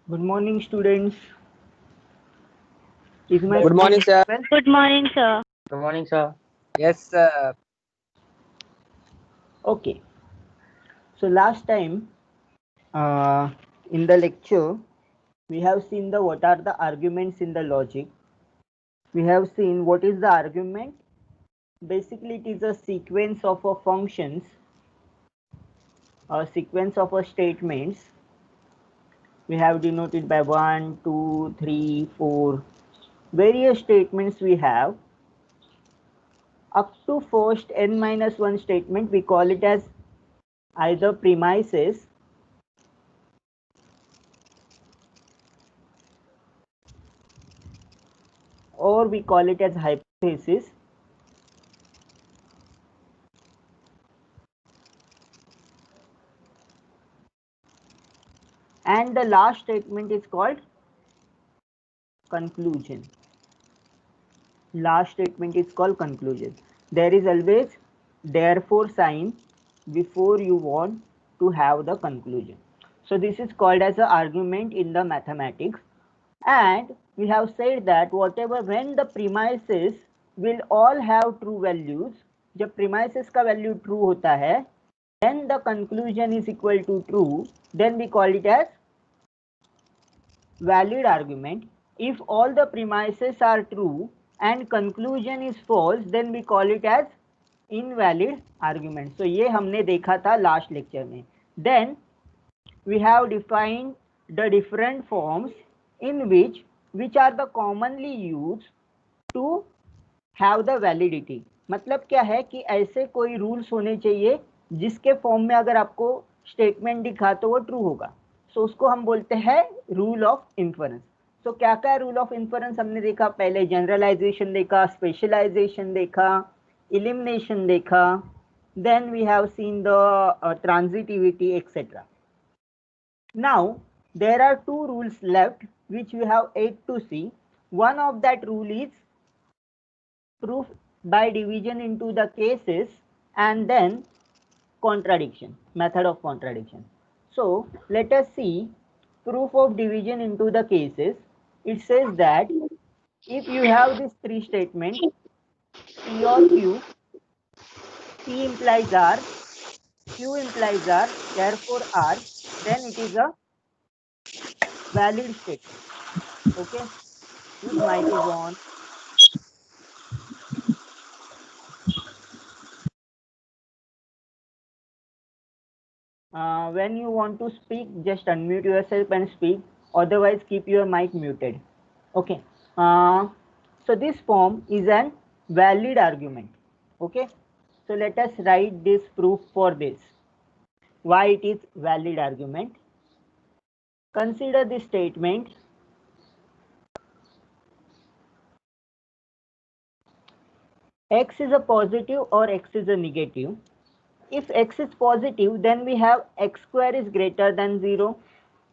Good morning, students. Is my Good sound morning, sir. well? Good morning, sir. Good morning, sir. Yes, sir. Okay. So last time, in the lecture, we have seen the what are the arguments in the logic. We have seen what is the argument. Basically, it is a sequence of a functions, a sequence of a statements. We have denoted by 1, 2, 3, 4. Various statements we have. Up to first n minus 1 statement, we call it as either premises or we call it as hypothesis. And the last statement is called conclusion. Last statement is called conclusion. There is always therefore sign before you want to have the conclusion. So this is called as an argument in the mathematics. And we have said that whatever when the premises will all have true values, जब premises का value true होता है, then the conclusion is equal to true, then we call it as valid argument. If all the premises are true and conclusion is false, then we call it as invalid argument. So ये हमने देखा था last lecture में. Then we have defined the different forms in which are the commonly used to have the validity. मतलब क्या है कि ऐसे कोई रूल्स होने चाहिए जिसके फॉर्म में अगर आपको स्टेटमेंट दिखा तो वो ट्रू होगा. सो उसको हम बोलते हैं रूल ऑफ इन्फरेंस. सो क्या क्या रूल ऑफ इन्फरेंस हमने देखा पहले. जनरलाइजेशन देखा, स्पेशलाइजेशन देखा, इलिमिनेशन देखा, then we have seen the transitivity etc. Now there are two rules left which we have yet to see. One of that rule is proof by division into the cases and then contradiction, method of contradiction. So let us see proof of division into the cases. It says that if you have these three statements, P or Q, P implies R, Q implies R, therefore R, then it is a valid statement. Okay, whose mic is on? When you want to speak, just unmute yourself and speak. Otherwise, keep your mic muted. Okay. So this form is an valid argument. Okay. So let us write this proof for this. Why it is valid argument? Consider this statement. X is a positive or X is a negative. If X is positive, then we have X square is greater than 0.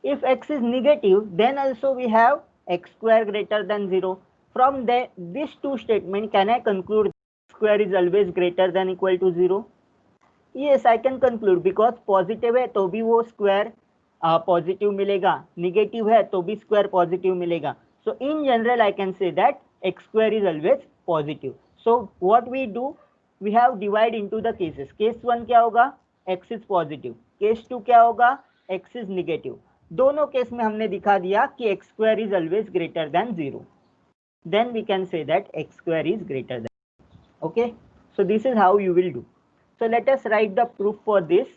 If X is negative, then also we have X square greater than 0. From these two statements, can I conclude X square is always greater than equal to 0? Yes, I can conclude because positive है तो भी वो square positive मिलेगा, negative है तो भी square positive मिलेगा. So in general, I can say that X square is always positive. So what we do, we have divide into the cases. Case 1 क्या होगा? X is positive. Case 2 क्या होगा? X is negative. दोनों case में हमने दिखा दिया कि x square is always greater than 0. Then we can say that x square is greater than. Okay. So this is how you will do. So let us write the proof for this.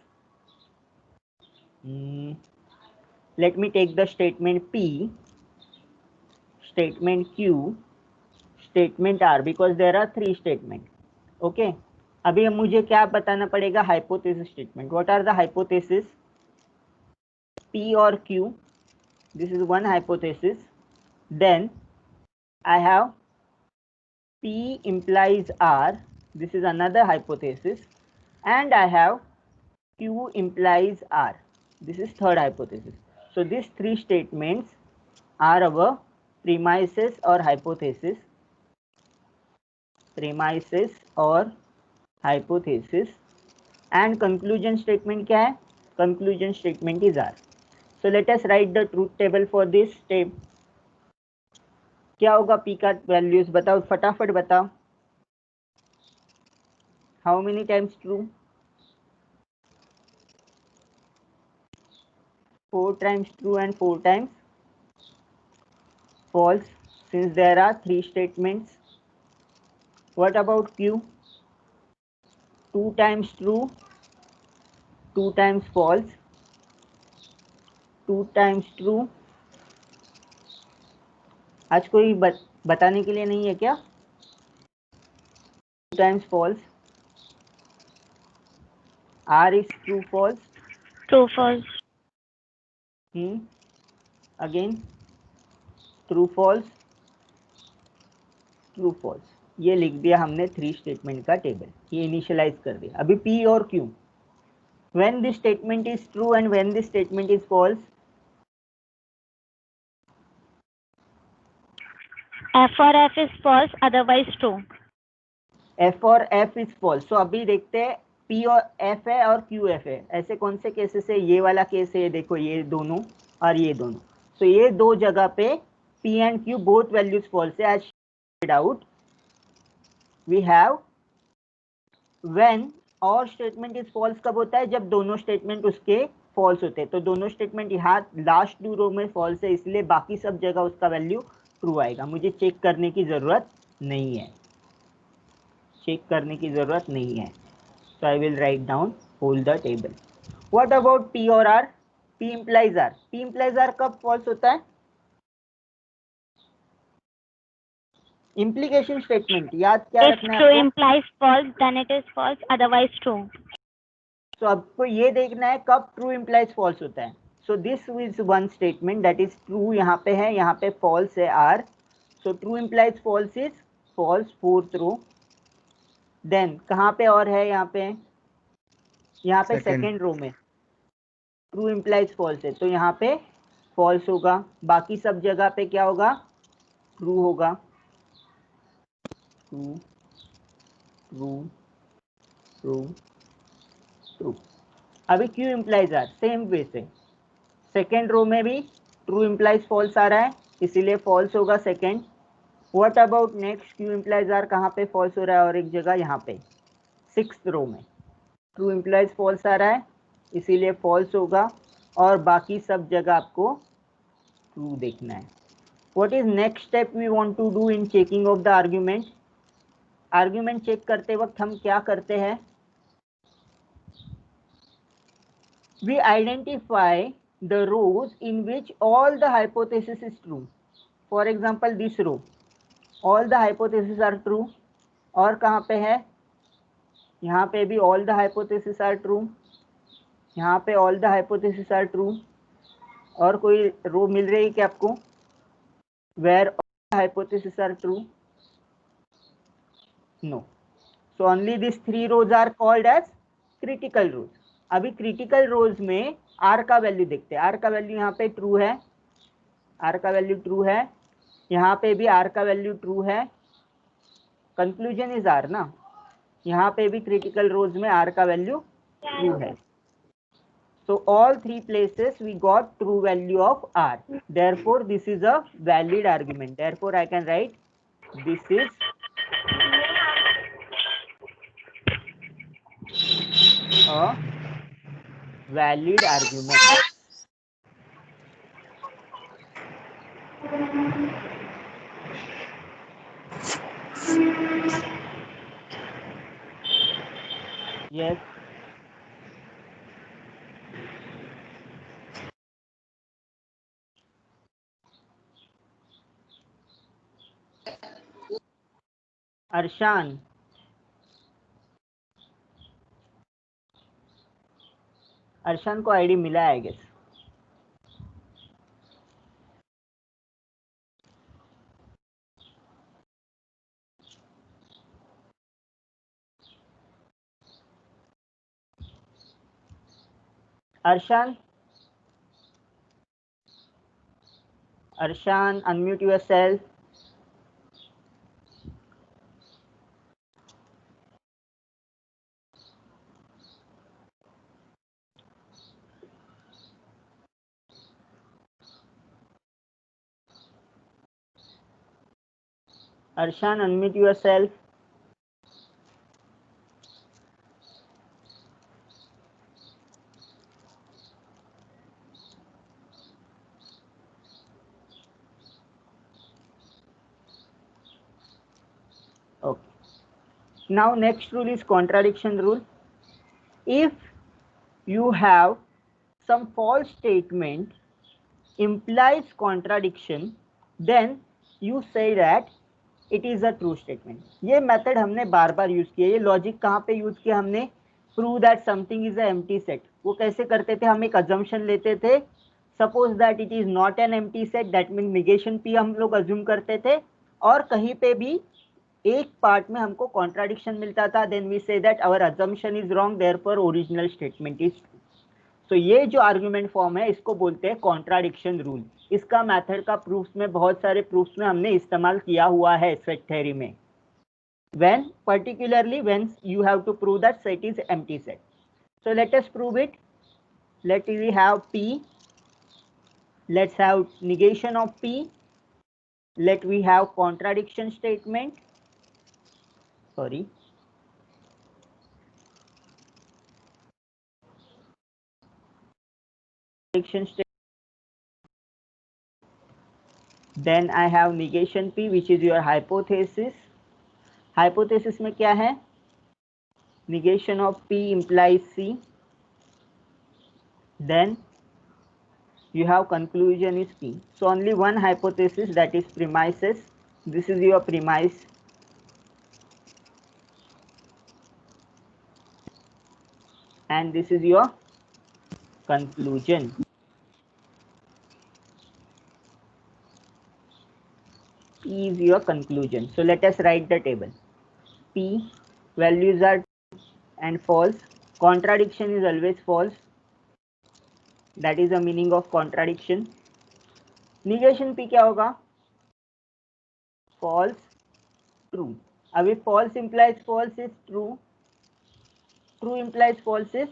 Let me take the statement P, statement Q, statement R because there are three statements. Okay. अभी मुझे क्या बताना पड़ेगा? Hypothesis statement. What are the hypothesis? P or Q. This is one hypothesis. Then I have P implies R. This is another hypothesis. And I have Q implies R. This is third hypothesis. So these three statements are our premises or hypothesis. Premises or hypothesis. And conclusion statement क्या है? Conclusion statement is R. So let us write the truth table for this step. क्या होगा p का values बताओ, फटाफट बताओ. How many times true? 4 times true and 4 times false, since there are 3 statements. What about q? 2 times true, 2 times false, 2 times true. आज कोई बताने के लिए नहीं है क्या? 2 times false. R is true, false. True, false. Again true, false, true, false. ये लिख दिया हमने 3 स्टेटमेंट का टेबल. ये इनिशियलाइज कर दिया. अभी P और Q. When this statement is true and when this statement is false? F or F is false, otherwise true. F और F is false. So अभी देखते हैं P और F है और Q F है. ऐसे कौन से केसेस है? ये वाला केस है, देखो ये दोनों और ये दोनों. So ये दो जगह पे P and Q both values false है. As shared out, we have when और स्टेटमेंट इज फॉल्स कब होता है? जब दोनों स्टेटमेंट उसके फॉल्स होते हैं. तो दोनों स्टेटमेंट यहाँ लास्ट 2 रो में फॉल्स है, इसलिए बाकी सब जगह उसका वैल्यू ट्रू आएगा. मुझे चेक करने की जरूरत नहीं है, चेक करने की जरूरत नहीं है. So I will write down whole the table. What about P और R? P implies R. P implies R कब false होता है? Implication statement याद क्या रखना है आपको? If true implies false, then it is false, otherwise true. So आपको ये देखना है कब true implies false होता है. So this is one statement that is true यहाँ पे है, यहाँ पे false है R. So true implies false is false, 4th row. Then कहाँ पे और है? यहाँ पे सेकेंड रो में ट्रू इम्प्लाइज फॉल्स है, तो यहाँ पे फॉल्स होगा. बाकी सब जगह पे क्या होगा? ट्रू होगा. True true true true. अभी Q implies are same way से सेकेंड रो में भी ट्रू इम्प्लाइज फॉल्स आ रहा है, इसीलिए फॉल्स होगा second. What about next? Q implies R कहाँ पे फॉल्स हो रहा है? और एक जगह यहाँ पे 6th रो में ट्रू इम्प्लाइज फॉल्स आ रहा है, इसीलिए फॉल्स होगा. और बाकी सब जगह आपको ट्रू देखना है. What is next step we want to do in checking of the argument? Argument check करते वक्त हम क्या करते हैं? We identify the rows in which all the hypothesis is true. For example this row all the hypothesis are true. और कहाँ पे है? यहाँ पे भी all the hypothesis are true, यहाँ पे all the hypothesis are true. और कोई रो मिल रही है क्या आपको where all the hypothesis are true? No. So only this 3 rows are called as critical rows. अभी क्रिटिकल रोज में आर का वैल्यू देखते हैं. आर का वैल्यू यहाँ पे ट्रू है, आर का वैल्यू ट्रू है, यहाँ पे भी आर का वैल्यू ट्रू है. कंक्लूजन इज आर ना. यहाँ पे भी क्रिटिकल रोज में आर का वैल्यू ट्रू है. So all 3 places we got true value of R. Therefore this is a valid argument. Therefore I can write this is a valid argument. Yes. Arshan, Arshan को ID मिला है I guess. Arshan, Arshan unmute yourself. Arshan, unmute yourself. Okay. Now next rule is contradiction rule. If you have some false statement implies contradiction, then you say that it is a true statement. ये method हमने बार बार use किया. ये logic कहाँ पे use किया हमने? Prove that something is a empty set. वो कैसे करते थे? हम एक अजम्पशन लेते थे, suppose that it is not an empty set, that mean negation P हम लोग अज्यूम करते थे, और कहीं पे भी एक पार्ट में हमको कॉन्ट्राडिक्शन मिलता था, then we say that our assumption is wrong, therefore original statement is true. तो ये जो आर्गुमेंट फॉर्म है इसको बोलते हैं कॉन्ट्राडिक्शन रूल. इसका मेथड का प्रूफ्स में, बहुत सारे प्रूफ्स में हमने इस्तेमाल किया हुआ है सेट थ्योरी में. when particularly when you have to prove that set is empty set. So let us prove it. Let we have P. Let's have negation of P. Let we have contradiction statement. Sorry. Contradiction statement. Then I have negation P, which is your hypothesis. Hypothesis में क्या है? Negation of P implies C. Then you have conclusion is P. So only one hypothesis, that is premises. This is your premise. And this is your conclusion. P is your conclusion. So let us write the table. P values are and false. Contradiction is always false. That is the meaning of contradiction. Negation P क्या होगा? False, true. अभी false implies false is true. True implies false is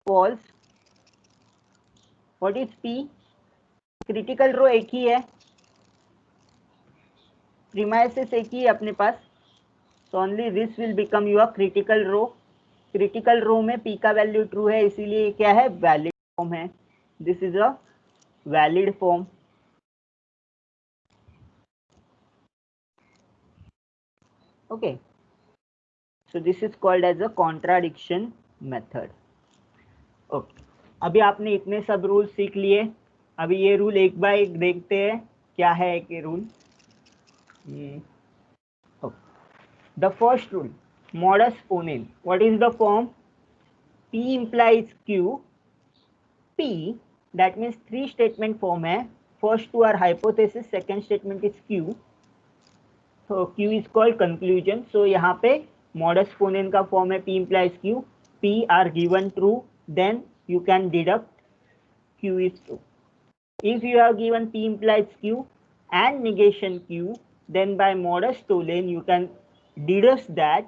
false. What is P? Critical row एक ही है. Premises एक ही है अपने पास. So only this will become your critical row. Critical row में P का वैल्यू ट्रू है, इसीलिए क्या है? वैलिड फॉर्म है. This is a valid form. Okay. So this is called as a contradiction method. Okay. अभी आपने इतने सब रूल सीख लिए. अभी ये रूल एक बाय एक देखते हैं क्या है ये rule. The first rule, modus ponens. What is the form? P implies Q. P, that means three statement form है. First two are hypothesis, second statement is Q. So Q is called conclusion. So यहाँ पे modus ponens का form है P implies Q. P are given true, then you can deduct Q is true. If you have given P implies Q and negation Q, then by modus tollens you can deduce that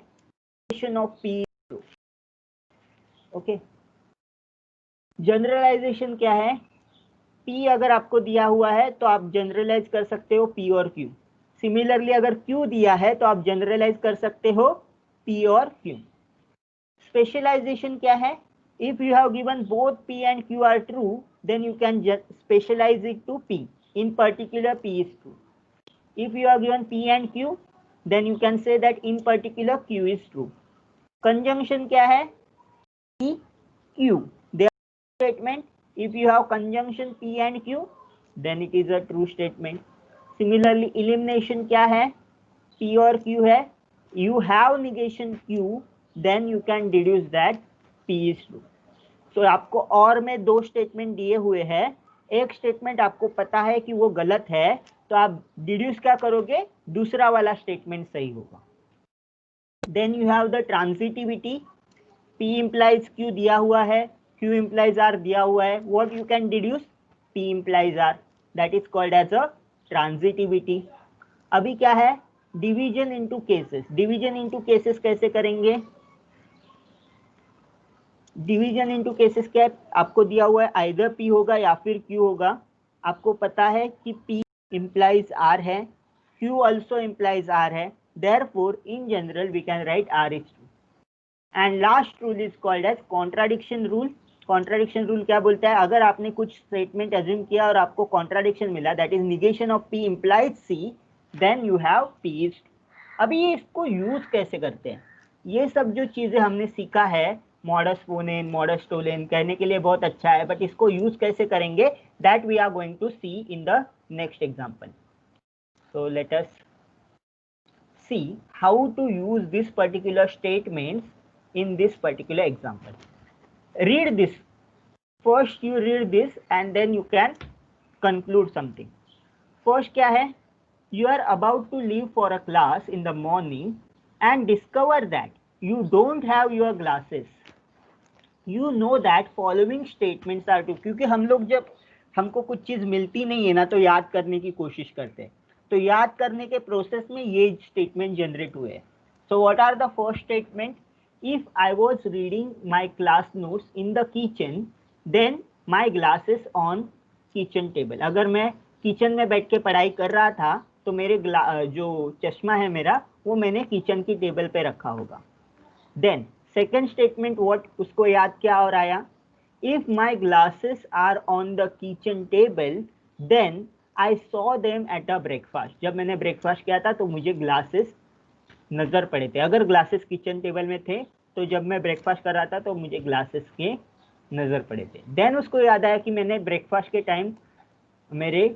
negation of P is true. Okay. Generalization क्या है? P अगर आपको दिया हुआ है तो आप generalise कर सकते हो P और Q. सिमिलरली अगर Q दिया है तो आप जनरलाइज कर सकते हो P और Q. स्पेशलाइजेशन क्या है? If you have given both P and Q are true, then you can specialize it to P. In particular, P is true. If you have given P and Q, then you can say that in particular Q is true. Conjunction क्या है? P, Q. They are statement. If you have conjunction P and Q, then it is a true statement. Similarly, elimination क्या है? P और Q है. You have negation Q, then you can deduce that P is true. So आपको और में दो statement दिए हुए हैं. एक स्टेटमेंट आपको पता है कि वो गलत है, तो आप डिड्यूस क्या करोगे? दूसरा वाला स्टेटमेंट सही होगा. Then you have the transitivity. P implies Q दिया हुआ है, Q implies R दिया हुआ है. What you can deduce? P implies R. That is called as a transitivity. अभी क्या है? Division into cases. Division into cases कैसे करेंगे? डिवीजन इनटू केसेस क्या है? आपको दिया हुआ है आइदर P होगा या फिर Q होगा. आपको पता है कि P implies R है, Q also implies R है, therefore in general we can write R is true. And last rule is called as contradiction rule. Contradiction rule क्या बोलता है, अगर आपने कुछ स्टेटमेंट एज्यूम किया और आपको कॉन्ट्राडिक्शन मिला, that is negation of P implies C, then you have P is true. अभी ये इसको यूज कैसे करते हैं, ये सब जो चीजें हमने सीखा है, मॉडस फोनेन, मॉडस टोलेन, कहने के लिए बहुत अच्छा है, बट इसको यूज कैसे करेंगे, that we are going to see in the next example. So let us see how to use this particular statements in this particular example. Read this. First you read this and then you can conclude something. First क्या है, you are about to leave for a class in the morning and discover that you don't have your glasses. You know that following statements are true. क्योंकि हम लोग जब हमको कुछ चीज मिलती नहीं है ना, तो याद करने की कोशिश करते हैं, तो याद करने के प्रोसेस में ये स्टेटमेंट जनरेट हुए. So what are the first statement, if I was reading my class notes in the kitchen then my glasses on kitchen table. अगर मैं किचन में बैठ के पढ़ाई कर रहा था तो मेरे जो चश्मा है मेरा, वो मैंने किचन की टेबल पे रखा होगा. देन सेकेंड स्टेटमेंट व्हाट, उसको याद क्या और आया, if my glasses are on the kitchen table then I saw them at a breakfast. जब मैंने ब्रेकफास्ट किया था तो मुझे ग्लासेस नजर पड़े थे. अगर ग्लासेस किचन टेबल में थे तो जब मैं ब्रेकफास्ट कर रहा था तो मुझे ग्लासेस के नजर पड़े थे. देन उसको याद आया कि मैंने ब्रेकफास्ट के टाइम मेरे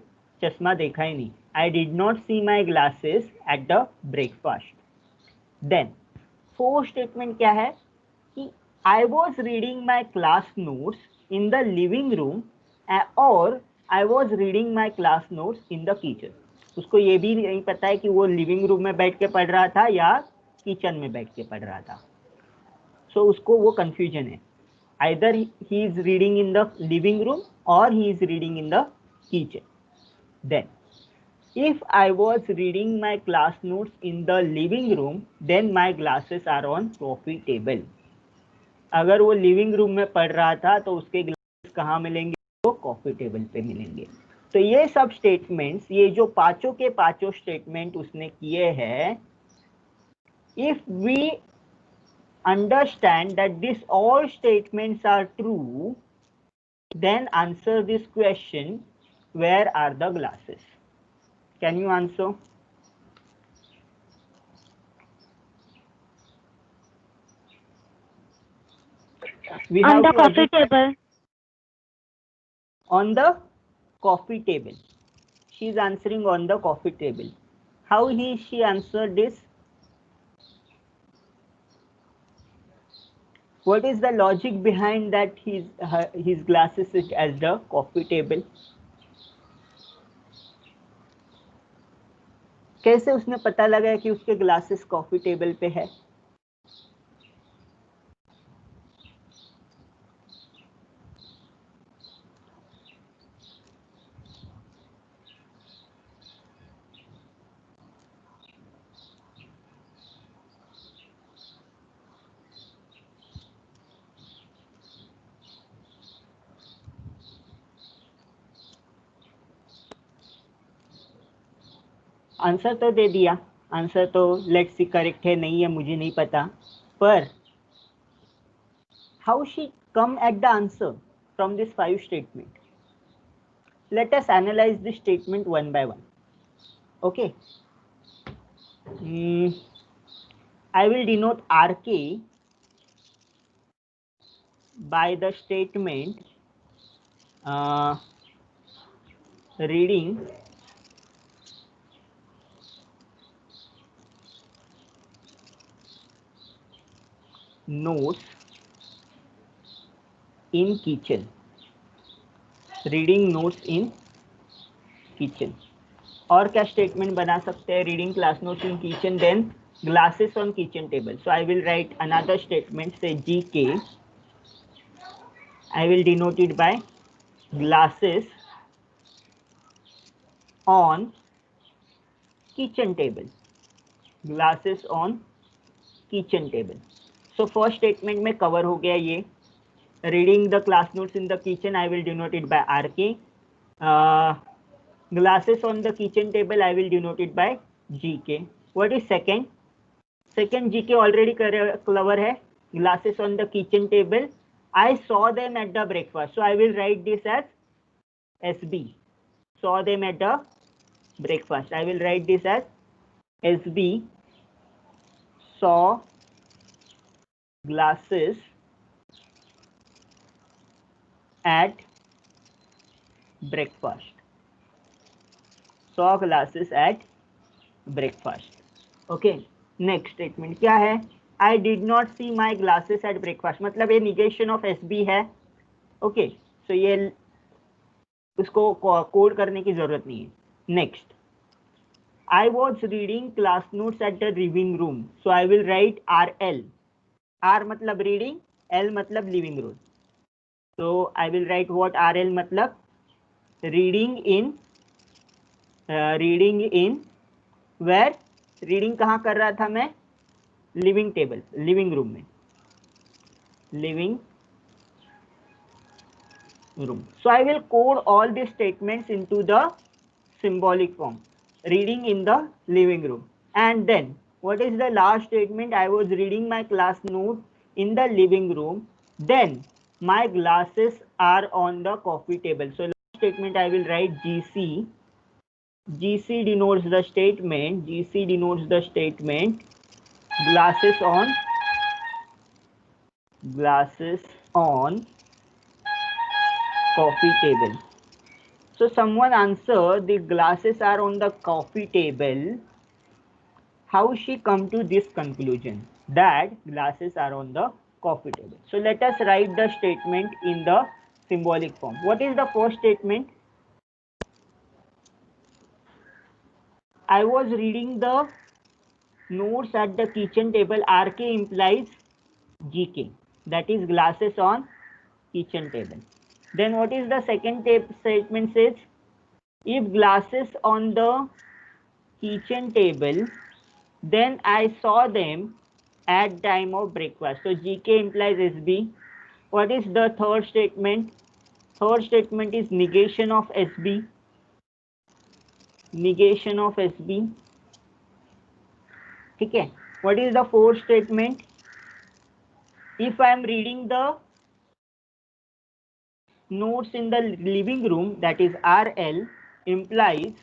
चश्मा देखा ही नहीं. I did not see my glasses at the breakfast. Then fourth statement क्या है कि I was reading my class notes in the living room और I was reading my class notes in the kitchen. उसको ये भी नहीं पता है कि वो लिविंग रूम में बैठ के पढ़ रहा था या किचन में बैठ के पढ़ रहा था. सो उसको वो कंफ्यूजन है, either he is reading in the living room or he is reading in the kitchen. Then if I was reading my class notes in the living room then my glasses are on coffee table. अगर वो living room में पढ़ रहा था तो उसके glasses कहाँ मिलेंगे, तो कॉफी टेबल पे मिलेंगे. तो ये सब स्टेटमेंट्स, ये जो पांचों के पांचों स्टेटमेंट उसने किए हैं, if we understand that this all statements are true then answer this question, where are the glasses. Can you answer? On the coffee table. On the coffee table. She is answering on the coffee table. How she answered this? What is the logic behind that his glasses sit as the coffee table? कैसे उसने पता लगाया कि उसके glasses coffee table पे है? Answer तो दे दिया, आंसर तो लेट्स सी करेक्ट है नहीं है मुझे नहीं पता, पर how she come at the answer from this 5 statement. Let us analyse this statement one by one. Okay, I will denote RK by the statement reading notes in kitchen. Reading notes in kitchen. और क्या statement बना सकते हैं, reading class notes in kitchen then glasses on kitchen table. So I will write another statement से GK. I will denote it by glasses on kitchen table. Glasses on kitchen table. So first statement में cover हो गया ये. Reading the class notes in the kitchen, I will denote it by RK. Glasses on the kitchen table, I will denote it by GK. What is second? Second GK already clever hai. Glasses on the kitchen table. I saw them at the breakfast. So I will write this as SB. Saw them at the breakfast. I will write this as SB. Saw glasses at breakfast. Saw glasses at breakfast. Okay. Next statement क्या है? I did not see my glasses at breakfast. मतलब ये negation of SB है. Okay. So ये उसको code करने की जरूरत नहीं है. Next. I was reading class notes at the living room. So I will write RL. R मतलब reading, L मतलब living room. So I will write what RL मतलब reading in where reading कहाँ कर रहा था मैं? Living table, living room में. Living room. So I will code all these statements into the symbolic form. Reading in the living room. And then what is the last statement? I was reading my class note in the living room. Then my glasses are on the coffee table. So last statement I will write GC. GC denotes the statement. GC denotes the statement. Glasses on coffee table. So someone answer, the glasses are on the coffee table. How she come to this conclusion that glasses are on the coffee table? So let us write the statement in the symbolic form. What is the first statement? I was reading the notes at the kitchen table. RK implies GK, that is glasses on kitchen table. Then what is the second statement says? If glasses on the kitchen table, then I saw them at time of breakfast. So GK implies SB. What is the third statement? Third statement is negation of SB. Negation of SB. Okay. What is the fourth statement? If I am reading the notes in the living room, that is RL implies,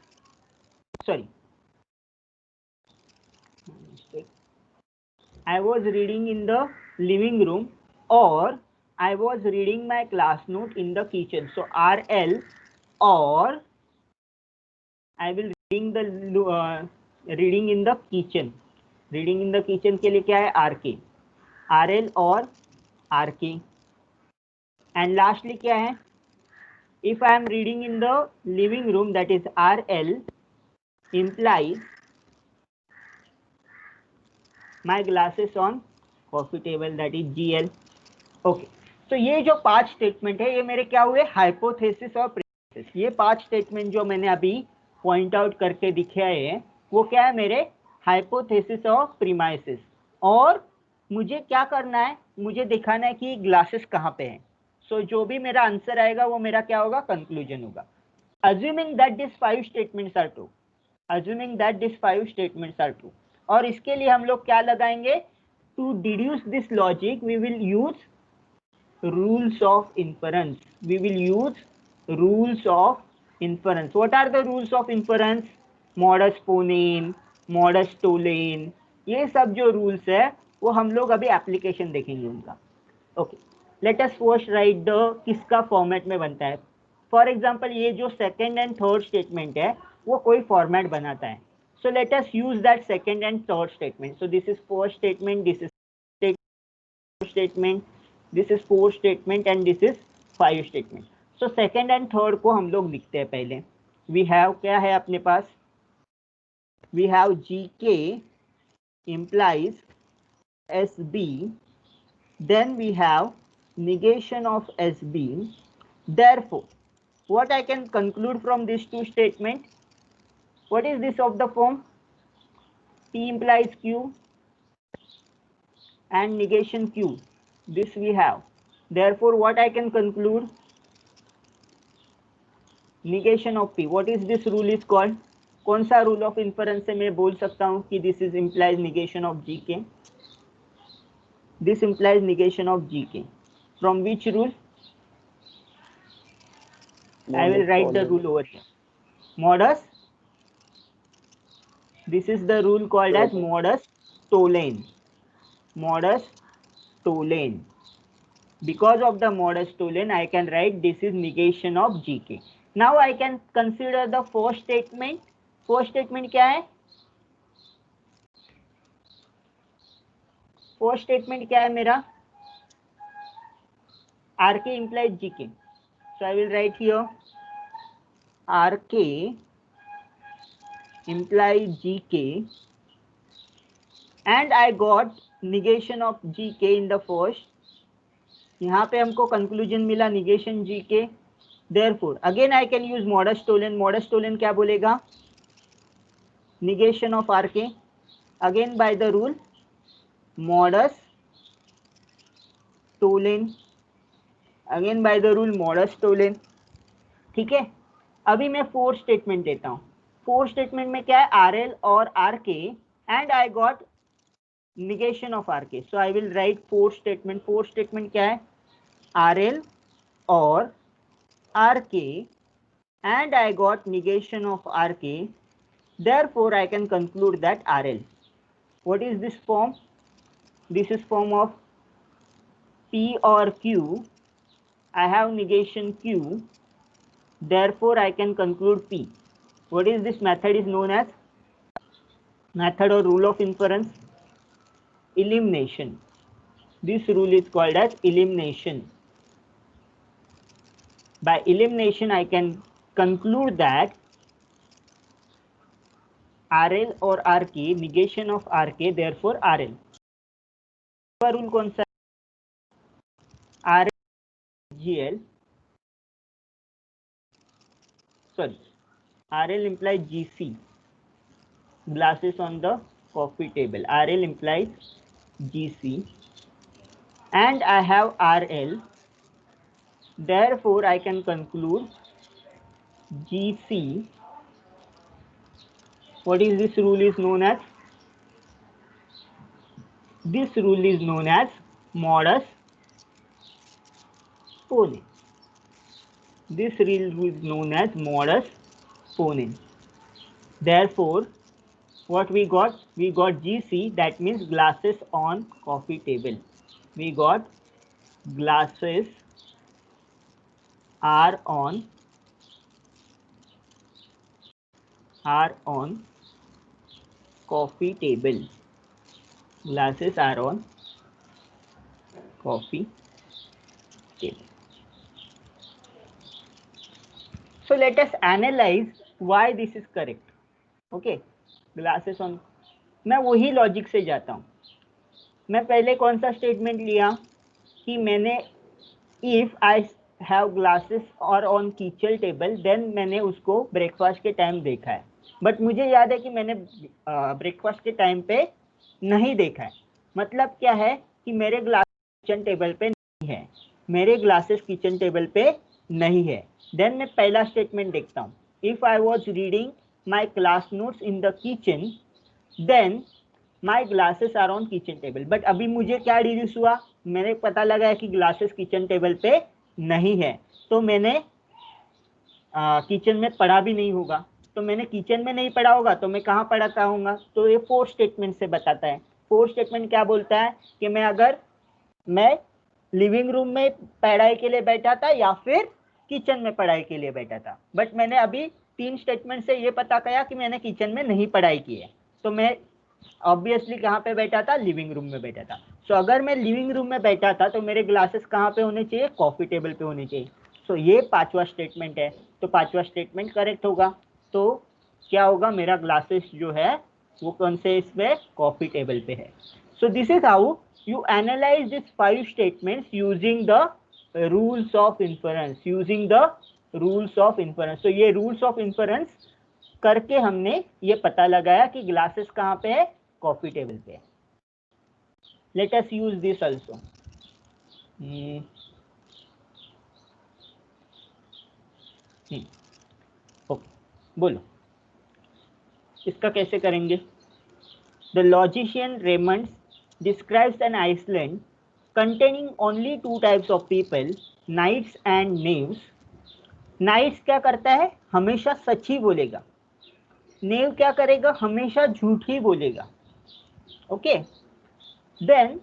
sorry, I was reading in the living room, or I was reading my class note in the kitchen. So RL, or I will reading in the kitchen. Reading in the kitchen के लिए क्या है? RK. RL or RK. And lastly क्या है? If I am reading in the living room, that is RL implies my glasses on coffee table, that is GL. Okay. तो ये जो 5 statement है ये मेरे क्या हुए? हाइपोथेसिस और प्रीमिसेस. ये 5 स्टेटमेंट जो मैंने अभी पॉइंट आउट करके दिखाए हैं वो क्या है? मेरे हाइपोथेसिस और प्रीमाइसिस. और मुझे क्या करना है? मुझे दिखाना है कि ग्लासेस कहाँ पे हैं. सो जो भी मेरा आंसर आएगा वो मेरा क्या होगा? कंक्लूजन होगा. Assuming that this 5 statements are true. Assuming that this 5 statements are true. और इसके लिए हम लोग क्या लगाएंगे? To deduce this logic we will use rules of inference. We will use rules of inference. What are the rules of inference? Modus ponens, modus tollens. ये सब जो रूल्स है वो हम लोग अभी एप्लीकेशन देखेंगे उनका. Okay. Let us first right the किसका फॉर्मेट में बनता है. फॉर एग्जांपल ये जो सेकंड एंड थर्ड स्टेटमेंट है वो कोई फॉर्मेट बनाता है. So let us use that second and third statement. So this is first statement, this is statement, this is 4 statement and this is 5 statement. So second and third को हम लोग लिखते हैं पहले. वी हैव क्या है अपने पास? We have GK implies SB. Then we have negation of SB. Therefore, what I can conclude from these 2 statements? What is this of the form? P implies Q and negation Q. This we have. Therefore, what I can conclude? Negation of P. What is this rule is called? कौन सा rule of inference से मैं बोल सकता हूँ कि this is implies negation of G K? This implies negation of G K from which rule? I will write the rule over here. Modus. This is the rule called as modus tollens. Modus tollens. Because of the modus tollens, I can write this is negation of GK. Now I can consider the first statement. First statement क्या है? First statement क्या है मेरा? RK implies GK. So I will write here RK implies GK and I got negation of GK in the first. यहाँ पे हमको conclusion मिला negation GK. Therefore again I can use modus tollens. Modus tollens क्या बोलेगा? Negation of RK again by the rule modus tollens. Again by the rule modus tollens. ठीक है, अभी मैं फोर्थ स्टेटमेंट देता हूँ. फोर्थ स्टेटमेंट में क्या है? RL और RK and I got negation of RK. So I will write fourth statement. Fourth statement क्या है? RL or RK and I got negation of RK. Therefore I can conclude that RL. What is this form? This is form of P or Q. I have negation Q. Therefore I can conclude P. What is this method is known as? Method or rule of inference? Elimination. This rule is called as elimination. By elimination I can conclude that RL or RK, negation of RK, therefore RL. Rule कौन सा? RL GL, sorry, RL implies GC, glasses on the coffee table. RL implies GC and I have RL, therefore I can conclude GC. What is this rule is known as? This rule is known as modus ponens. This rule is known as modus ponens. Therefore, what we got? We got GC, that means glasses on coffee table. We got glasses are on coffee table. Glasses are on coffee table. So let us analyze why this is correct. Okay, glasses on. मैं वही logic से जाता हूँ. मैं पहले कौन सा statement लिया कि मैंने इफ आई हैव ग्लासेस और ऑन किचन टेबल, देन मैंने उसको ब्रेकफास्ट के टाइम देखा है. बट मुझे याद है कि मैंने ब्रेकफास्ट के टाइम पे नहीं देखा है. मतलब क्या है कि मेरे ग्लास किचन टेबल पे नहीं है, मेरे ग्लासेस किचन टेबल पे नहीं है. देन मैं पहला स्टेटमेंट देखता हूँ. If I was reading my class notes in the kitchen, then my glasses are on kitchen table. But अभी मुझे क्या डिड्यूस हुआ? मैंने पता लगा कि ग्लासेस किचन टेबल पे नहीं है, तो मैंने किचन में पढ़ा भी नहीं होगा. तो मैंने किचन में नहीं पढ़ा होगा तो मैं कहाँ पढ़ाता हूँगा? तो ये फोर्थ स्टेटमेंट से बताता है. फोर्थ स्टेटमेंट क्या बोलता है कि मैं लिविंग रूम में पढ़ाई के लिए बैठा था या फिर किचन में पढ़ाई के लिए बैठा था. बट मैंने अभी 3 स्टेटमेंट से ये पता किया कि मैंने किचन में नहीं पढ़ाई की है, तो मैं ऑब्वियसली कहाँ पे बैठा था? लिविंग रूम में बैठा था. सो अगर मैं लिविंग रूम में बैठा था तो मेरे ग्लासेस कहाँ पे होने चाहिए? कॉफी टेबल पे होने चाहिए. सो ये पांचवा स्टेटमेंट है, तो पांचवा स्टेटमेंट करेक्ट होगा. तो क्या होगा? मेरा ग्लासेस जो है वो कौन से इसमें? कॉफी टेबल पे है. So this is how you analyze these 5 statements using the rules of inference. तो ये rules of inference करके हमने ये पता लगाया कि ग्लासेस कहाँ पे है? कॉफी टेबल पे. Let us use this also. Okay, बोलो. इसका कैसे करेंगे? The logician Raymond's describes an island containing only two types of people, knights and knaves. knights क्या करता है? हमेशा सच ही बोलेगा. knave क्या करेगा? हमेशा झूठ ही बोलेगा. ओके, देन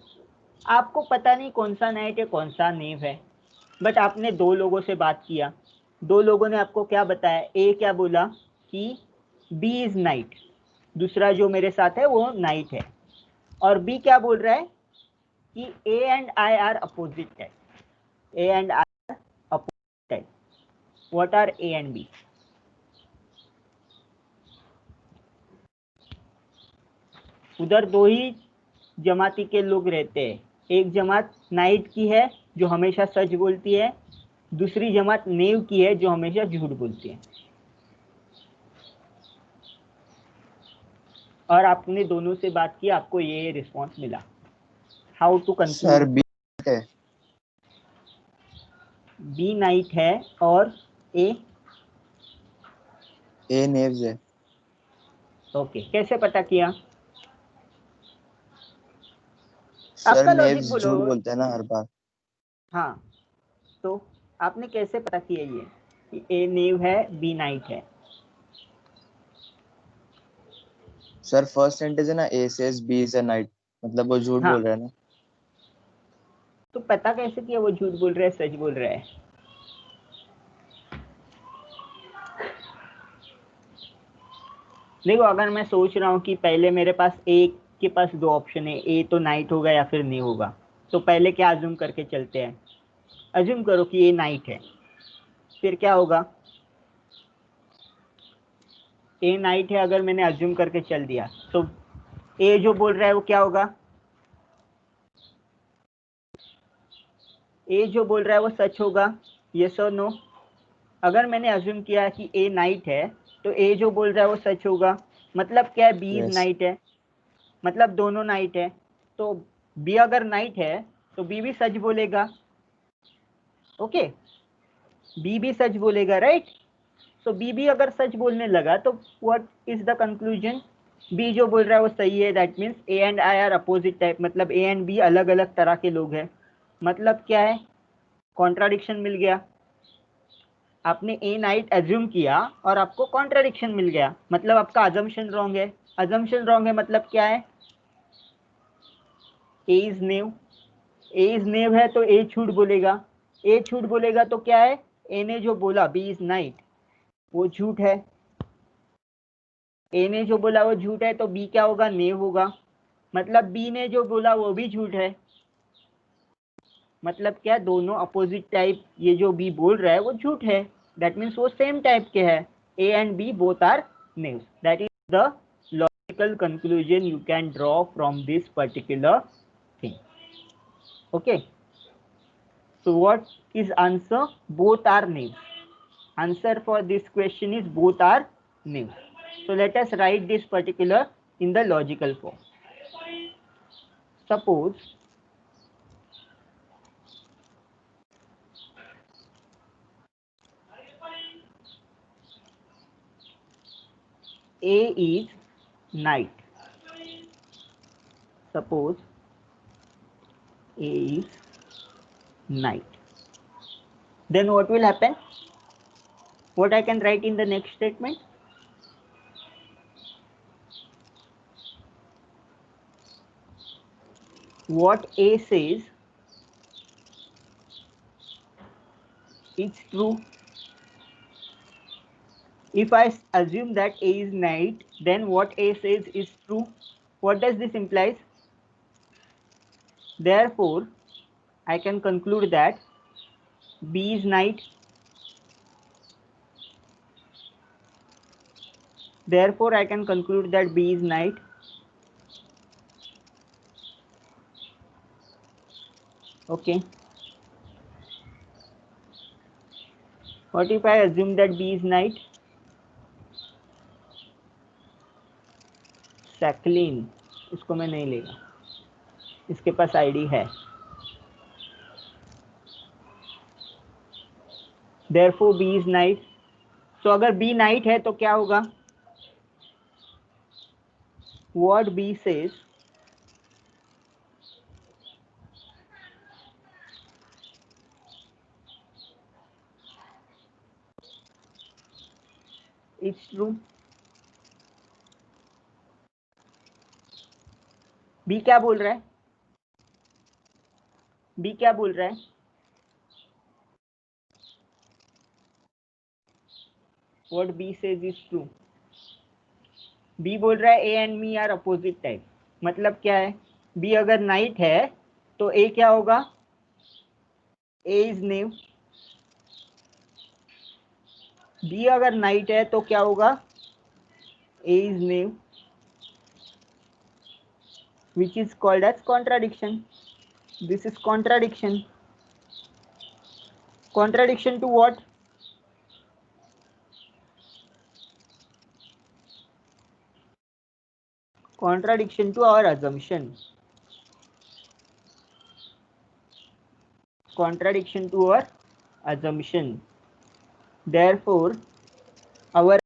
आपको पता नहीं कौन सा नाइट है कौन सा नेव है, बट आपने दो लोगों से बात किया. दो लोगों ने आपको क्या बताया? ए क्या बोला कि बी इज नाइट, दूसरा जो मेरे साथ है वो नाइट है. और बी क्या बोल रहा है कि A and I are opposite type. A and I are opposite type. What are A and B? उधर दो ही जमाती के लोग रहते हैं. एक जमात नाइट की है जो हमेशा सच बोलती है, दूसरी जमात नेव की है जो हमेशा झूठ बोलती है. और आपने दोनों से बात की, आपको ये रिस्पॉन्स मिला. How to conclude? Sir B है. बी नाइट है और ए नेव्स है. ओके, कैसे पता किया? सर आपका लॉजिक नेव्स बोलो. झूठ बोलते हैं ना हर बार. हाँ, तो आपने कैसे पता किया ये कि ए नेव है बी नाइट है? सर फर्स्ट सेंटेंस है ना, A says B is a knight, मतलब वो झूठ हाँ, बोल रहा है ना. तो पता कैसे किया वो झूठ बोल रहा है सच बोल रहा है? देखो, अगर मैं सोच रहा हूँ कि पहले मेरे पास ए के पास दो ऑप्शन है, ए तो नाइट होगा या फिर नहीं होगा, तो पहले क्या अज्यूम करके चलते हैं? अज्यूम करो कि ए नाइट है, फिर क्या होगा? ए नाइट है अगर मैंने अज्यूम करके चल दिया, तो ए जो बोल रहा है वो क्या होगा? ए जो बोल रहा है वो सच होगा, यस और नो? अगर मैंने अज्यूम किया कि ए नाइट है, तो ए जो बोल रहा है वो सच होगा. मतलब क्या है? B is Yes. नाइट है, मतलब दोनों नाइट है. तो बी अगर नाइट है तो बी भी सच बोलेगा. ओके, बी भी सच बोलेगा, राइट? सो बी भी अगर सच बोलने लगा तो what is the conclusion? B जो बोल रहा है वो सही है. That means A and I are opposite type, मतलब ए एंड बी अलग अलग तरह के लोग हैं. मतलब क्या है? कॉन्ट्राडिक्शन मिल गया. आपने ए नाइट एज्यूम किया और आपको कॉन्ट्राडिक्शन मिल गया, मतलब आपका अजम्पशन रॉन्ग है. अजम्पशन रॉन्ग है मतलब क्या है? ए इज नेव. ए इज नेव है तो ए झूठ बोलेगा. ए झूठ बोलेगा तो क्या है? ए ने जो बोला बी इज नाइट वो झूठ है. ए ने जो बोला वो झूठ है तो बी क्या होगा? नेव होगा. मतलब बी ने जो बोला वो भी झूठ है. मतलब क्या? दोनों अपोजिट टाइप, ये जो बी बोल रहा है वो झूठ है. दैट मीन्स वो सेम टाइप के है. A and B both are knaves. That is the logical conclusion you can draw from this particular thing. Okay, so what is answer? Both are names. Answer for this question is both are names. So let us write this particular in the logical form. Suppose A is night. Suppose A is night. Then what will happen? What I can write in the next statement? What A says is true. If I assume that A is night, then what A says is true. What does this imply? Therefore, I can conclude that B is night. Therefore, I can conclude that B is night. Okay. What if I assume that B is night? Jacqueline, इसको मैं नहीं लेगा, इसके पास ID है. Therefore, B is night. So अगर B night है तो क्या होगा? what B says it's true. B क्या बोल रहा है? B क्या बोल रहा है? What B says is true. B बोल रहा है A and me are opposite type. मतलब क्या है? B अगर नाइट है तो A क्या होगा? A is knave. B अगर नाइट है तो क्या होगा? A is knave, which is called as contradiction. This is contradiction. Contradiction to what? Contradiction to our assumption. Contradiction to our assumption. Therefore, our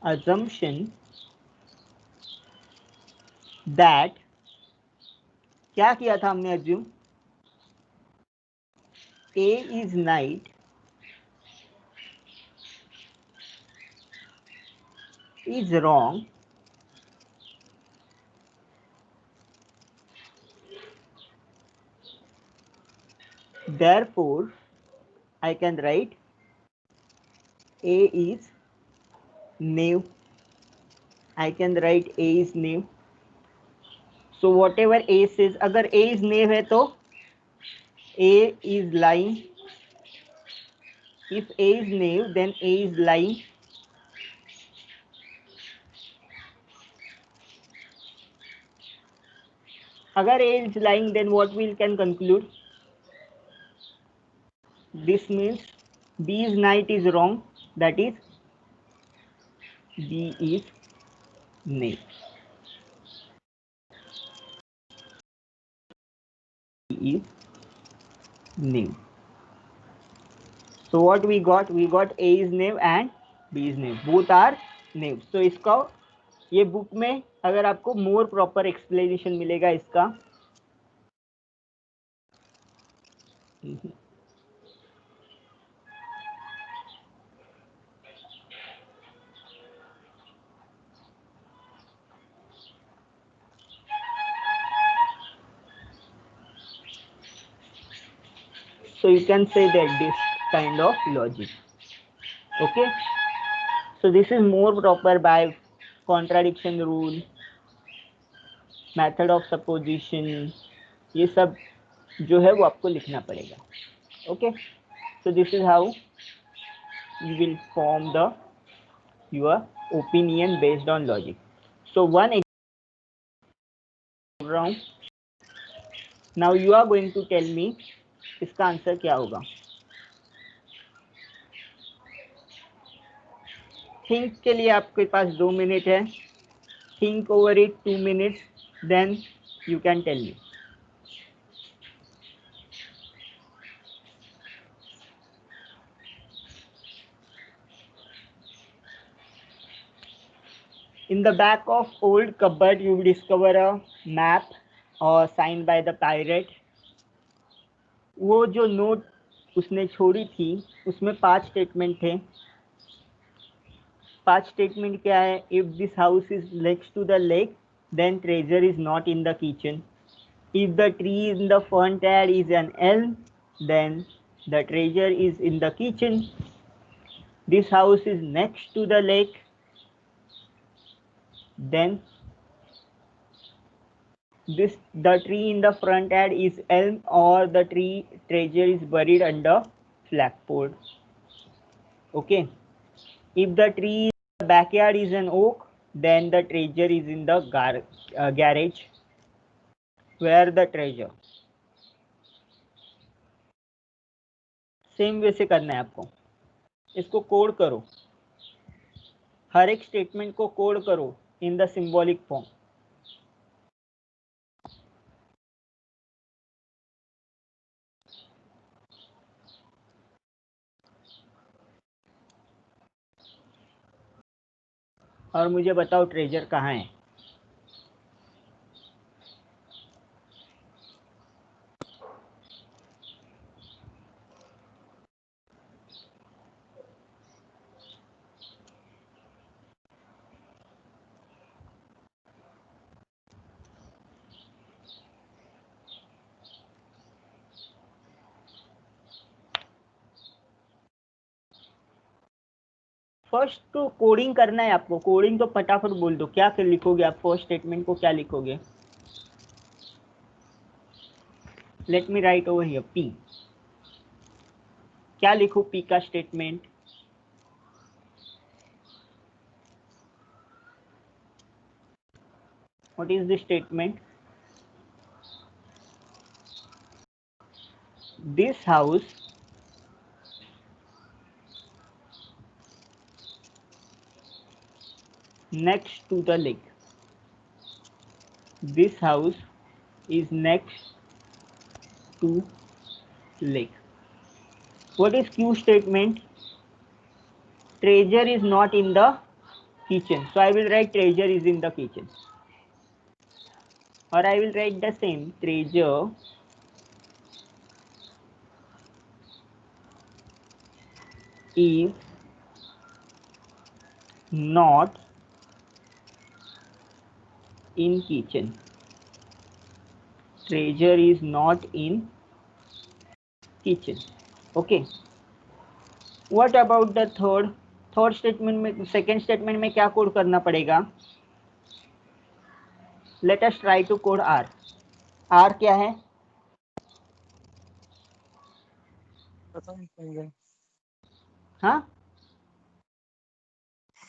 assumption that क्या किया था हमने assume? A is night is wrong therefore I can write A is knave. I can write A is knave. So whatever A says, अगर A is knave है तो A is lying. If A is knave, then A is lying. अगर A is lying, then what we can conclude? This means B's night is wrong. That is, B is knave. B is knave. So what we got? We got A is knave and B is knave. Both are knave. So इसका ये book में अगर आपको मोर proper explanation मिलेगा इसका. So you can say that this kind of logic. Okay. So this is more proper by contradiction rule, method of supposition. ये सब जो है वो आपको लिखना पड़ेगा. Okay. So this is how you will form your opinion based on logic. So one round. Now you are going to tell me इसका answer क्या होगा. थिंक के लिए आपके पास 2 मिनट है. Think over it 2 minutes, then you can tell me. In the back of old cupboard, you will discover a map or signed by the pirate. वो जो note उसने छोड़ी थी उसमें 5 स्टेटमेंट थे. 5 स्टेटमेंट क्या है? If this house is next to the lake then treasure is not in the kitchen. If the tree in the front ad is an elm, then the treasure is in the kitchen. This house is next to the lake, then the tree in the front ad is elm, or the tree treasure is buried under flagpole. Okay. If the tree in the backyard is an oak, then the treasure is in the garage. Where the treasure? Same way से करना है आपको. इसको code करो. हर एक statement को code करो in the symbolic form. और मुझे बताओ ट्रेजर कहाँ है। फर्स्ट तो कोडिंग करना है आपको, कोडिंग तो फटाफट बोल दो, क्या लिखोगे आप फर्स्ट स्टेटमेंट को, क्या लिखोगे। Let me right over here P, क्या लिखो पी का statement. What is the statement, this house next to the lake, this house is next to lake. What is Q statement, treasure is not in the kitchen, so I will write treasure is in the kitchen, or I will write the same, treasure is not in kitchen, treasure is not in kitchen. Okay, what about the third statement में, second statement में क्या code करना पड़ेगा। Let us try to code R. R क्या है, हाँ,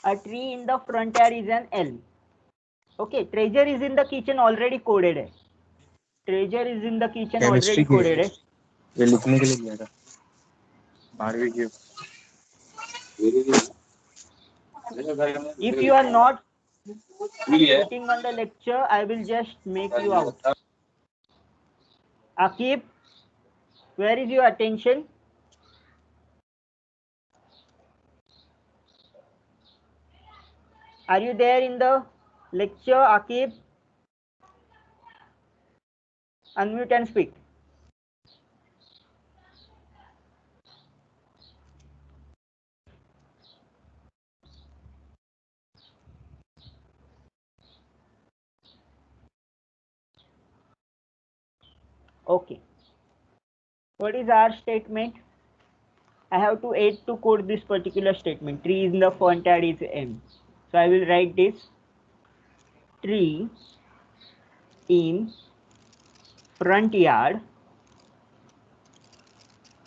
a tree in the front yard is an elm. Okay, treasure is in the kitchen already coded है, treasure is in the kitchen already coded है। ये लिखने के लिए दिया था मार्वी की। If you are not sitting on the lecture, I will just make you out. Akib, where is your attention? Are you there in the lecture, Akib? Unmute and speak. Okay. What is our statement? I have to add to code this particular statement. Tree in the front yard is M. So I will write this. Tree in front yard.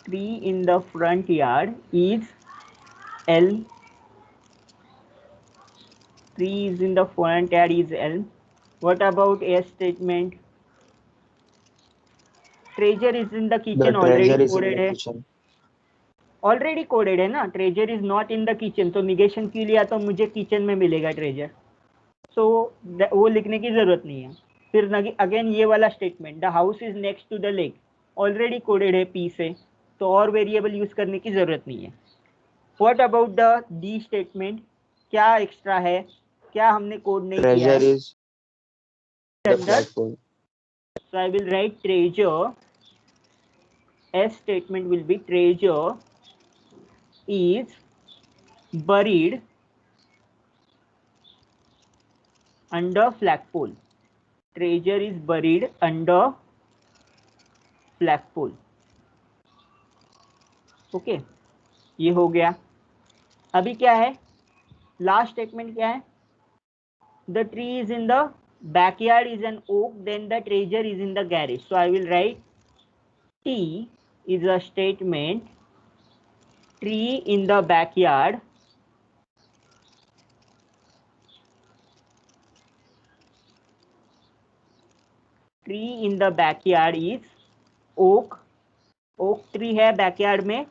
Tree in the front yard is L. Tree is in the front yard is L. What about A statement? Treasure is in the kitchen, already coded है, already coded है ना। Treasure is not in the kitchen, तो negation क्यों लिया, तो मुझे kitchen में मिलेगा ट्रेजर, सो वो लिखने की जरूरत नहीं है। फिर अगेन ये वाला statement, the house is next to the lake, already coded है पी से, तो और वेरिएबल यूज करने की जरूरत नहीं है। What about the D statement, क्या एक्स्ट्रा है, क्या हमने कोड नहीं किया है। So I will write treasure, S statement will be treasure is buried under flagpole. Treasure is buried under flagpole. Okay, ये हो गया। अभी क्या है, लास्ट स्टेटमेंट क्या है, the tree is in the backyard is an oak, then the treasure is in the garage. So I will write T is a statement, tree in the backyard is oak. Oak tree है backyard में,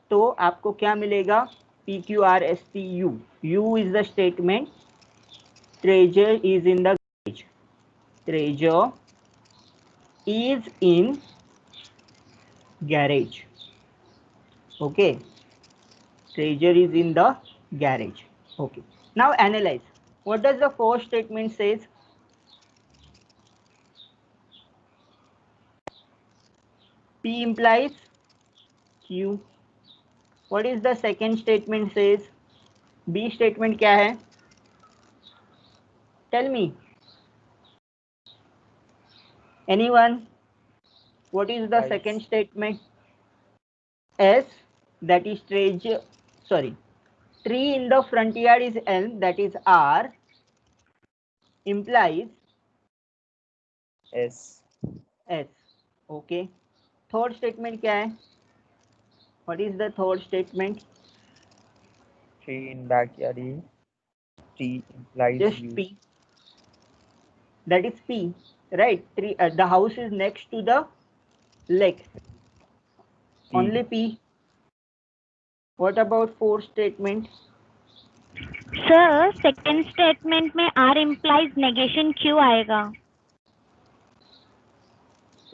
तो आपको क्या मिलेगा, PQRSTU, U is the statement, treasure is in the garage, treasure is in garage. Okay, treasure is in the garage. Okay, now analyze. What does the fourth statement says? P implies Q. What is the second statement says? B statement क्या है? Tell me. Anyone? What is the second statement? S, that is treasure. Sorry, tree in the front yard is elm, that is R, implies S. S. Okay. Third statement क्या है? What is the third statement? Tree in backyard is T implies Just U. P. That is P, right? Tree. The house is next to the lake. P. Only P. What about fourth statement? Sir second statement में are implies negation क्यों आएगा?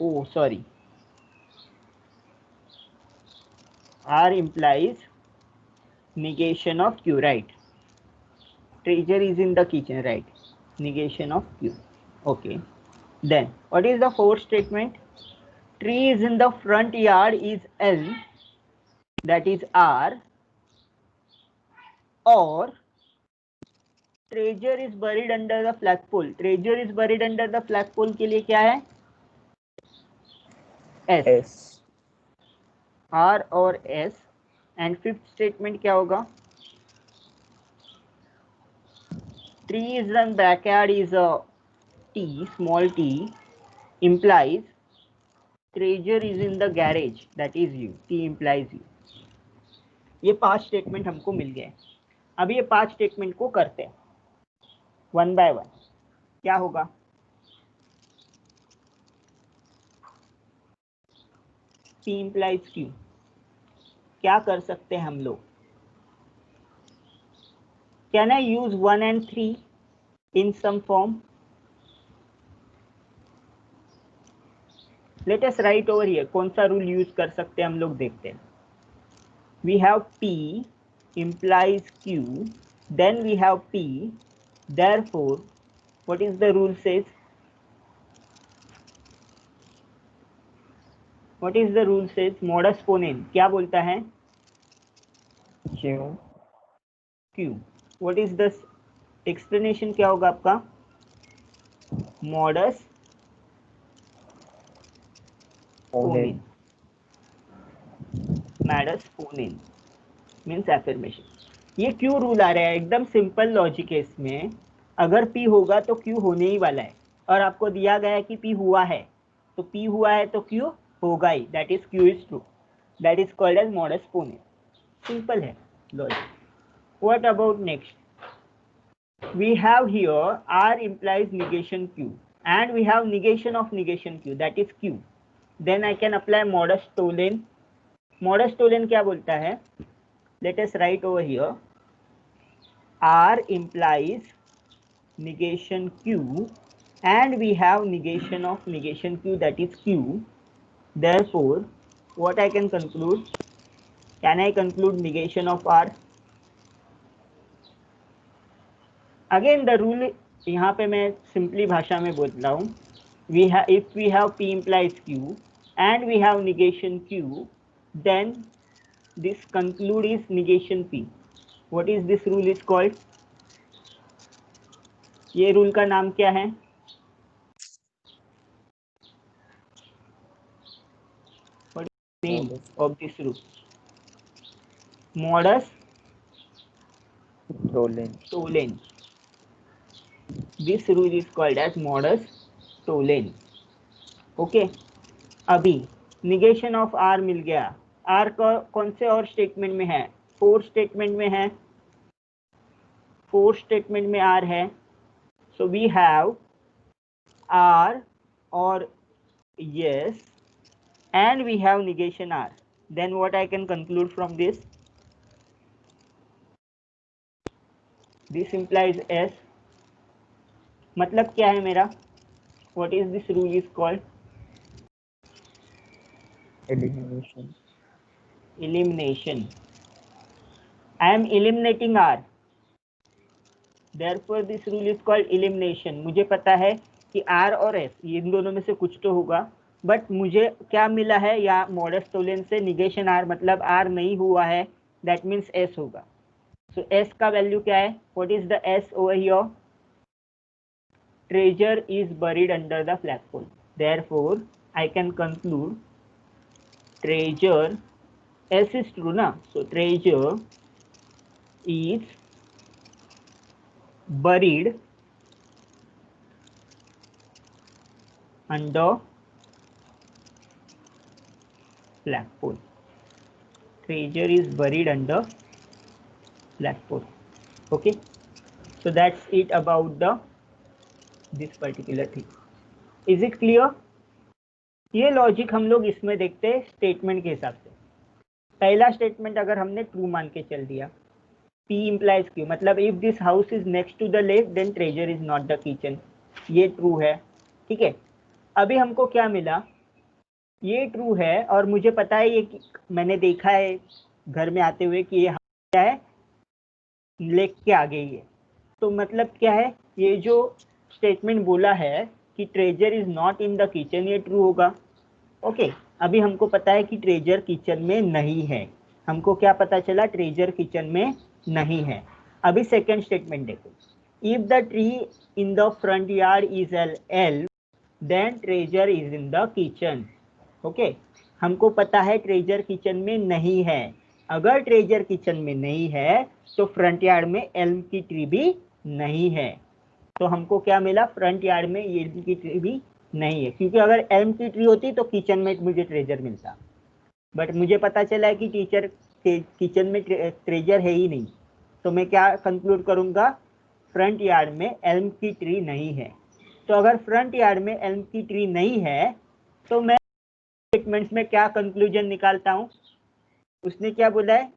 Oh, sorry. R implies negation of Q, right? Treasure is in the kitchen, right? Negation of Q. Okay. Then, what is the fourth statement? Tree is in the front yard is elm, that is R, or treasure is buried under the flagpole. Treasure is buried under the flagpole के लिए क्या है? S. S. R और S. And fifth statement क्या होगा? Tree is in backyard is a T, small t, implies treasure is in the garage, that is U. T implies U. ये 5 statement हमको मिल गए. अब ये 5 स्टेटमेंट को करते हैं वन बाय वन. क्या होगा? P implies Q. क्या कर सकते हैं हम लोग? Can I use 1 and 3 in some form? Let us write over here. कौन सा रूल यूज कर सकते हैं हम लोग देखते हैं. We have P implies Q, then we have P, therefore what is the rule says? What is the rule says? Modus ponens क्या बोलता है? Q. Q. What is the explanation क्या होगा आपका? Modus ponen. Modus ponen means affirmation. ये क्यों rule आ रहा है? एकदम सिंपल लॉजिक है इसमें. अगर P होगा तो Q होने ही वाला है, और आपको दिया गया है कि P हुआ है, तो P हुआ है तो Q होगा ही. That is Q is true. That is called as modus ponens. Simple है logic. What about next? We have here R implies negation Q, and we have negation of negation Q, that is Q. Then I can apply modus tollens. Modus tollens क्या बोलता है? Let us write over here. R implies negation Q, and we have negation of negation Q, that is Q. Therefore, what I can conclude? Can I conclude negation of R? Again the rule यहाँ पे मैं simply भाषा में बोल रहा हूँ. If we have P implies Q and we have negation Q, then this conclude is negation P. What is this rule is called? ये rule का नाम क्या है? What is the name of this rule? Modus tollens. This rule is called as modus tollens. Okay. अभी negation of R मिल गया. R कौन से और स्टेटमेंट में है? 4 स्टेटमेंट में है. 4 स्टेटमेंट में R है. So we have R or yes, and we have negation R. Then what I can conclude from this? This implies S. मतलब क्या है मेरा? What is this rule is called? Elimination. Elimination. I am eliminating R. Therefore this rule is called elimination. मुझे पता है कि R और S इन दोनों में से कुछ तो होगा, बट मुझे क्या मिला है या मॉडस टोलेंस से निगेशन R मतलब R नहीं हुआ है, दैट मीन्स S होगा। सो S का वैल्यू क्या है? What is the S over here? treasure is buried under the flagpole. Therefore, I can conclude treasure, S is true na, so treasure is buried under flagpole. Treasure is buried under flagpole. Okay, so that's it about the this particular thing. Is it clear? ये logic हम लोग इसमें देखते हैं statement के हिसाब से। पहला स्टेटमेंट अगर हमने ट्रू मान के चल दिया, P implies Q, मतलब if this house is next to the lake then treasure is not the kitchen, ये ट्रू है। ठीक है, अभी हमको क्या मिला? ये ट्रू है और मुझे पता है ये मैंने देखा है घर में आते हुए कि ये क्या है, लेक के आगे ही है। तो मतलब क्या है, ये जो स्टेटमेंट बोला है कि treasure is not in the kitchen, ये ट्रू होगा। ओके, अभी हमको पता है कि ट्रेजर किचन में नहीं है। हमको क्या पता चला? ट्रेजर किचन में नहीं है। अभी सेकंड स्टेटमेंट देखो, if the tree in the front yard is L then treasure is in the kitchen. Okay, हमको पता है ट्रेजर किचन में नहीं है। अगर ट्रेजर किचन में नहीं है तो फ्रंट यार्ड में एल्म की ट्री भी नहीं है। तो हमको क्या मिला? फ्रंट यार्ड में एल्म की ट्री भी नहीं है, क्योंकि अगर एल्म की ट्री होती तो किचन में मुझे ट्रेजर मिलता, बट मुझे पता चला है कि किचन में ट्रेजर है ही नहीं। तो मैं क्या कंक्लूड करूंगा? फ्रंट यार्ड में एल्म की ट्री नहीं है। तो अगर फ्रंट यार्ड में एल्म की ट्री नहीं है तो मैं स्टेटमेंट्स में क्या कंक्लूजन निकालता हूं? उसने क्या बोला है?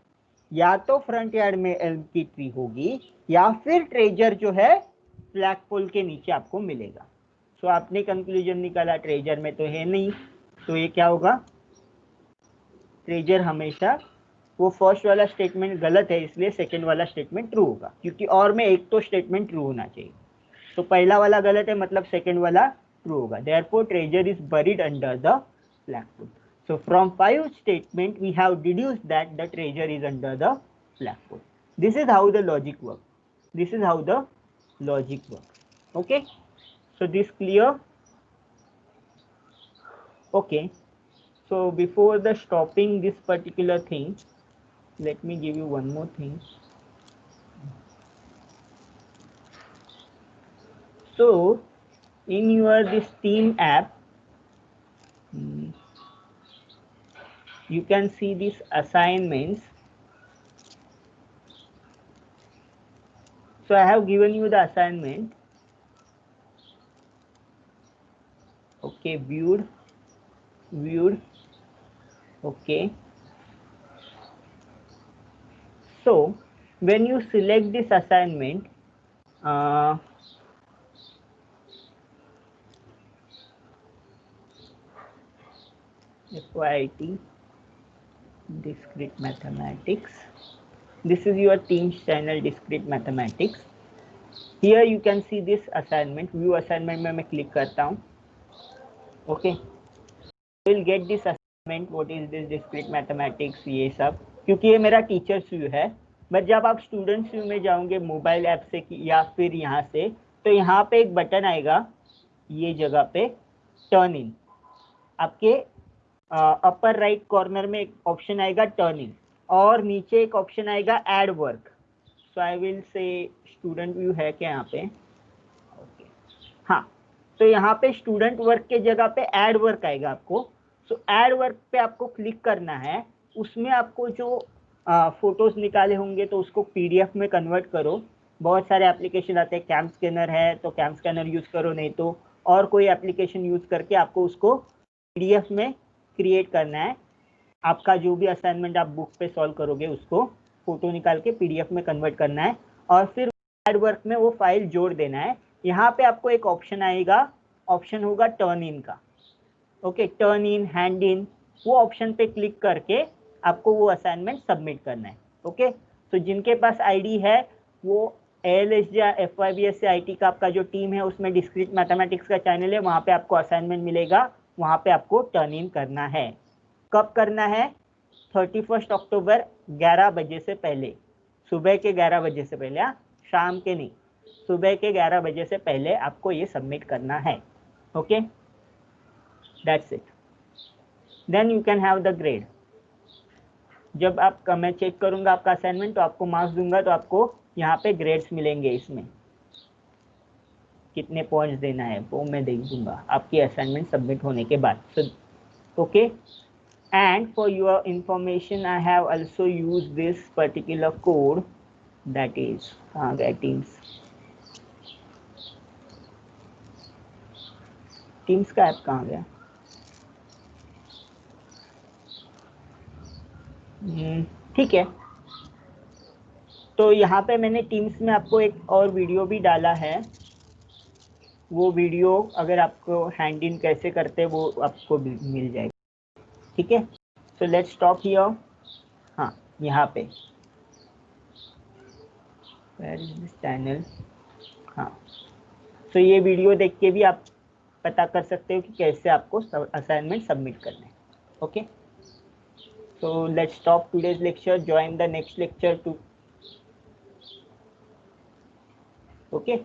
या तो फ्रंट यार्ड में एल्म की ट्री होगी या फिर ट्रेजर जो है फ्लैगपोल के नीचे आपको मिलेगा। तो आपने कंक्लूजन निकाला ट्रेजर में तो है नहीं, तो ये क्या होगा? ट्रेजर हमेशा, वो फर्स्ट वाला स्टेटमेंट गलत है इसलिए सेकंड वाला स्टेटमेंट ट्रू होगा, क्योंकि और में एक तो स्टेटमेंट ट्रू होना चाहिए। तो पहला वाला गलत है मतलब सेकंड वाला ट्रू होगा। Therefore treasure is buried under the flagpole. So from 5 statement we have deduced that the treasure is under the flagpole. This is how the logic works. This is how the logic works. Okay, so this clear? Okay, so before the stopping this particular thing, let me give you one more thing. So in your this team app, you can see these assignments. So I have given you the assignment. Okay, viewed. Okay, so when you select this assignment, FYIT discrete mathematics, this is your team's channel discrete mathematics. Here you can see this assignment, view assignment में मैं click करता हूँ. Okay, you will get this assignment, what is this discrete mathematics, ये सब, क्योंकि ये मेरा teachers view है। बट जब आप स्टूडेंट्स व्यू में जाओगे मोबाइल ऐप से या फिर यहाँ से, तो यहाँ पे एक बटन आएगा, ये जगह पे टर्न इन, आपके अपर राइट कॉर्नर में एक ऑप्शन आएगा टर्न इन, और नीचे एक ऑप्शन आएगा add work. So I will say student view है क्या यहाँ पे? ओके, हाँ, तो यहाँ पे स्टूडेंट वर्क के जगह पे ऐड वर्क आएगा आपको। सो ऐड वर्क पे आपको क्लिक करना है। उसमें आपको जो फोटोज निकाले होंगे तो उसको पीडीएफ में कन्वर्ट करो। बहुत सारे एप्लीकेशन आते हैं, कैम स्कैनर है तो कैम स्कैनर यूज करो, नहीं तो और कोई एप्लीकेशन यूज करके आपको उसको पीडीएफ में क्रिएट करना है। आपका जो भी असाइनमेंट आप बुक पे सॉल्व करोगे उसको फोटो निकाल के पीडीएफ में कन्वर्ट करना है, और फिर ऐड वर्क में वो फाइल जोड़ देना है। यहाँ पे आपको एक ऑप्शन आएगा, ऑप्शन होगा टर्न इन का। Okay, turn in, hand in, वो ऑप्शन पे क्लिक करके आपको वो असाइनमेंट सबमिट करना है। ओके, तो जिनके पास आईडी है वो ALSJ FYBS से IT का आपका जो टीम है उसमें डिस्क्रीट मैथमेटिक्स का चैनल है, वहाँ पे आपको असाइनमेंट मिलेगा, वहाँ पे आपको टर्न इन करना है। कब करना है? 31 अक्टूबर 11 बजे से पहले, सुबह के 11 बजे से पहले, शाम के नहीं, सुबह के 11 बजे से पहले आपको ये सबमिट करना है। Okay, that's it, then you can have the grade. जब आपका मैं चेक करूंगा आपका असाइनमेंट तो आपको मार्क्स दूंगा, तो आपको यहाँ पे ग्रेड्स मिलेंगे, इसमें कितने पॉइंट्स देना है वो मैं देख दूंगा आपकी असाइनमेंट सबमिट होने के बाद। Okay, and for your information I have also used this particular code, that is teams का ऐप कहाँ गया? ठीक है, तो यहाँ पे मैंने टीम्स में आपको एक और वीडियो भी डाला है, वो वीडियो अगर आपको हैंड इन कैसे करते हैं वो आपको मिल जाएगा। ठीक है, सो लेट्स स्टॉप हियर। हाँ, यहाँ पे वेयर इज दिस चैनल। हाँ, सो ये वीडियो देख के भी आप पता कर सकते हो कि कैसे आपको असाइनमेंट सबमिट करना है। Okay, so let's stop today's lecture, join the next lecture to. Okay.